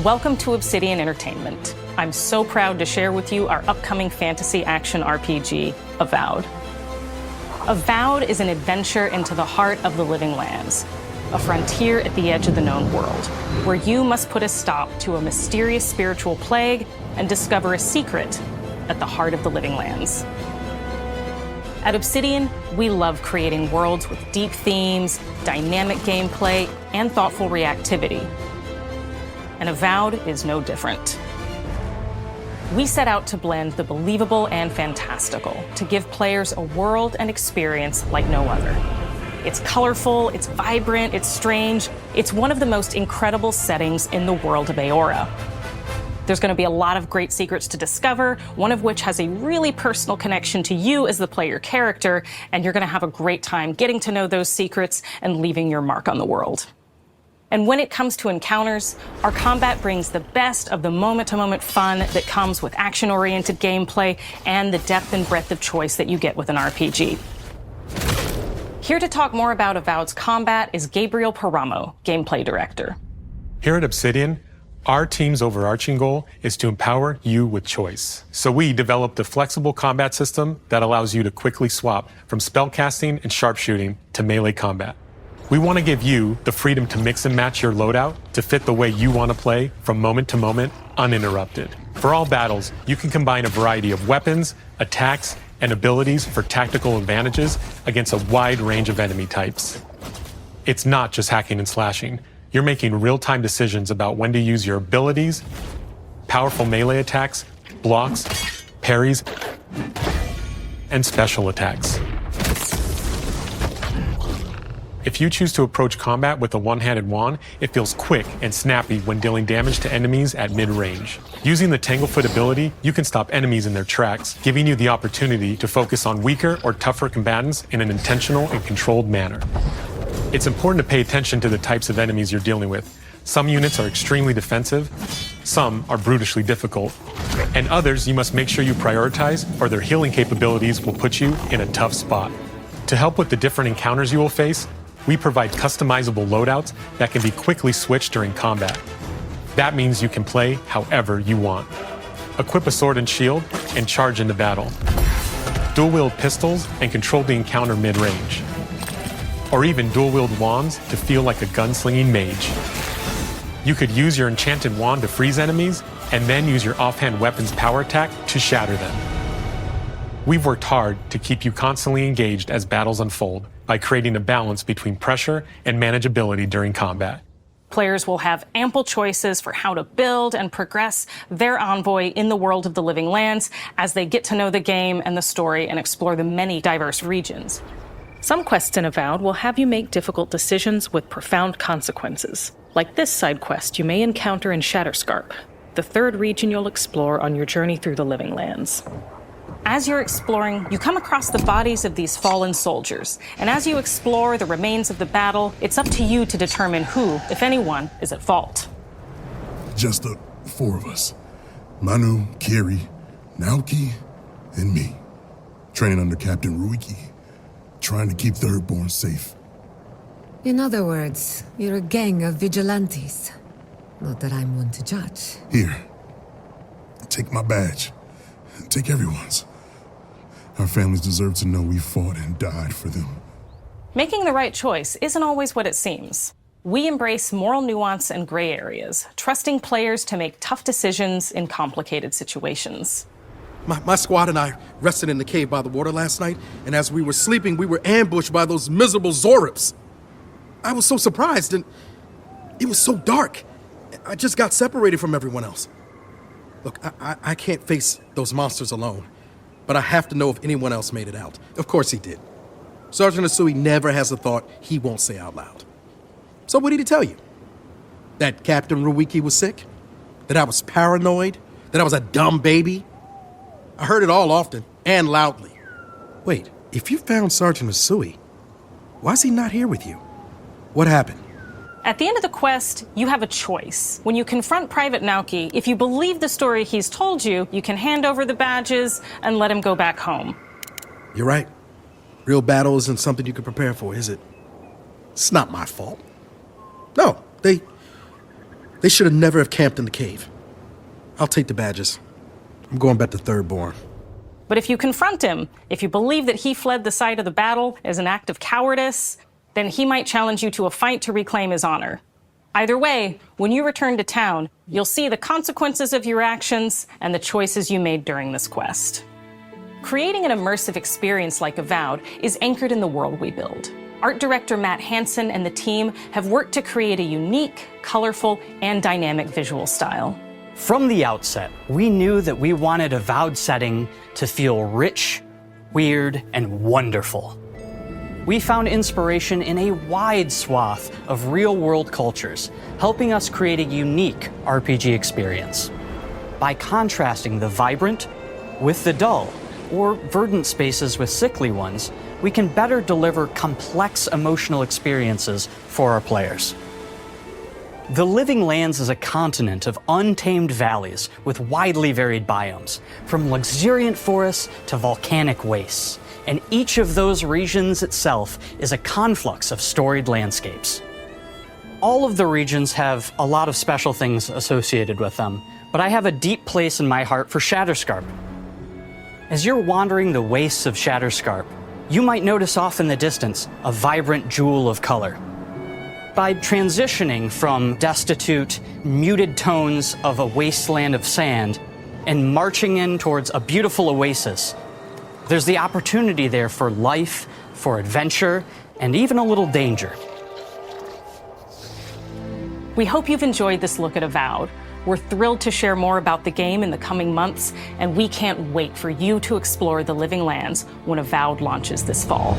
Welcome to Obsidian Entertainment. I'm so proud to share with you our upcoming fantasy action RPG, Avowed. Avowed is an adventure into the heart of the living lands, a frontier at the edge of the known world, where you must put a stop to a mysterious spiritual plague and discover a secret at the heart of the living lands. At Obsidian, we love creating worlds with deep themes, dynamic gameplay, and thoughtful reactivity. And Avowed is no different. We set out to blend the believable and fantastical to give players a world and experience like no other. It's colorful, it's vibrant, it's strange. It's one of the most incredible settings in the world of Eora. There's going to be a lot of great secrets to discover, one of which has a really personal connection to you as the player character, and you're going to have a great time getting to know those secrets and leaving your mark on the world. And when it comes to encounters, our combat brings the best of the moment-to-moment fun that comes with action-oriented gameplay and the depth and breadth of choice that you get with an RPG. Here to talk more about Avowed's combat is Gabriel Paramo, Gameplay Director. Here at Obsidian, our team's overarching goal is to empower you with choice. So we developed a flexible combat system that allows you to quickly swap from spellcasting and sharpshooting to melee combat. We want to give you the freedom to mix and match your loadout to fit the way you want to play from moment to moment, uninterrupted. For all battles, you can combine a variety of weapons, attacks, and abilities for tactical advantages against a wide range of enemy types. It's not just hacking and slashing. You're making real-time decisions about when to use your abilities, powerful melee attacks, blocks, parries, and special attacks. If you choose to approach combat with a one-handed wand, it feels quick and snappy when dealing damage to enemies at mid-range. Using the Tanglefoot ability, you can stop enemies in their tracks, giving you the opportunity to focus on weaker or tougher combatants in an intentional and controlled manner. It's important to pay attention to the types of enemies you're dealing with. Some units are extremely defensive, some are brutishly difficult, and others you must make sure you prioritize or their healing capabilities will put you in a tough spot. To help with the different encounters you will face, we provide customizable loadouts that can be quickly switched during combat. That means you can play however you want. Equip a sword and shield and charge into battle. Dual-wield pistols and control the encounter mid-range. Or even dual-wield wands to feel like a gunslinging mage. You could use your enchanted wand to freeze enemies and then use your offhand weapon's power attack to shatter them. We've worked hard to keep you constantly engaged as battles unfold by creating a balance between pressure and manageability during combat. Players will have ample choices for how to build and progress their envoy in the world of the living lands as they get to know the game and the story and explore the many diverse regions. Some quests in Avowed will have you make difficult decisions with profound consequences, like this side quest you may encounter in Shatterscarp, the third region you'll explore on your journey through the living lands. As you're exploring, you come across the bodies of these fallen soldiers, and as you explore the remains of the battle, it's up to you to determine who, if anyone, is at fault. Just the four of us. Manu, Kiri, Naoki, and me. Training under Captain Ruiki, trying to keep Thirdborn safe. In other words, you're a gang of vigilantes. Not that I'm one to judge. Here, take my badge. Take everyone's. Our families deserve to know we fought and died for them. Making the right choice isn't always what it seems. We embrace moral nuance and gray areas, trusting players to make tough decisions in complicated situations. My squad and I rested in the cave by the water last night, and as we were sleeping, we were ambushed by those miserable Zorips. I was so surprised, and it was so dark. I just got separated from everyone else. Look, I can't face those monsters alone, but I have to know if anyone else made it out. Of course he did. Sergeant Asui never has a thought he won't say out loud. So what did he tell you? That Captain Ruiki was sick? That I was paranoid? That I was a dumb baby? I heard it all often and loudly. Wait, if you found Sergeant Asui, why is he not here with you? What happened? At the end of the quest, you have a choice. When you confront Private Naoki, if you believe the story he's told you, you can hand over the badges and let him go back home. You're right. Real battle isn't something you can prepare for, is it? It's not my fault. No, they They should have never have camped in the cave. I'll take the badges. I'm going back to Thirdborn. But if you confront him, if you believe that he fled the site of the battle as an act of cowardice, then he might challenge you to a fight to reclaim his honor. Either way, when you return to town, you'll see the consequences of your actions and the choices you made during this quest. Creating an immersive experience like Avowed is anchored in the world we build. Art director Matt Hansen and the team have worked to create a unique, colorful, and dynamic visual style. From the outset, we knew that we wanted Avowed setting to feel rich, weird, and wonderful. We found inspiration in a wide swath of real-world cultures, helping us create a unique RPG experience. By contrasting the vibrant with the dull, or verdant spaces with sickly ones, we can better deliver complex emotional experiences for our players. The Living Lands is a continent of untamed valleys with widely varied biomes, from luxuriant forests to volcanic wastes, and each of those regions itself is a conflux of storied landscapes. All of the regions have a lot of special things associated with them, but I have a deep place in my heart for Shatterscarp. As you're wandering the wastes of Shatterscarp, you might notice off in the distance a vibrant jewel of color. By transitioning from destitute, muted tones of a wasteland of sand and marching in towards a beautiful oasis, there's the opportunity there for life, for adventure, and even a little danger. We hope you've enjoyed this look at Avowed. We're thrilled to share more about the game in the coming months, and we can't wait for you to explore the Living Lands when Avowed launches this fall.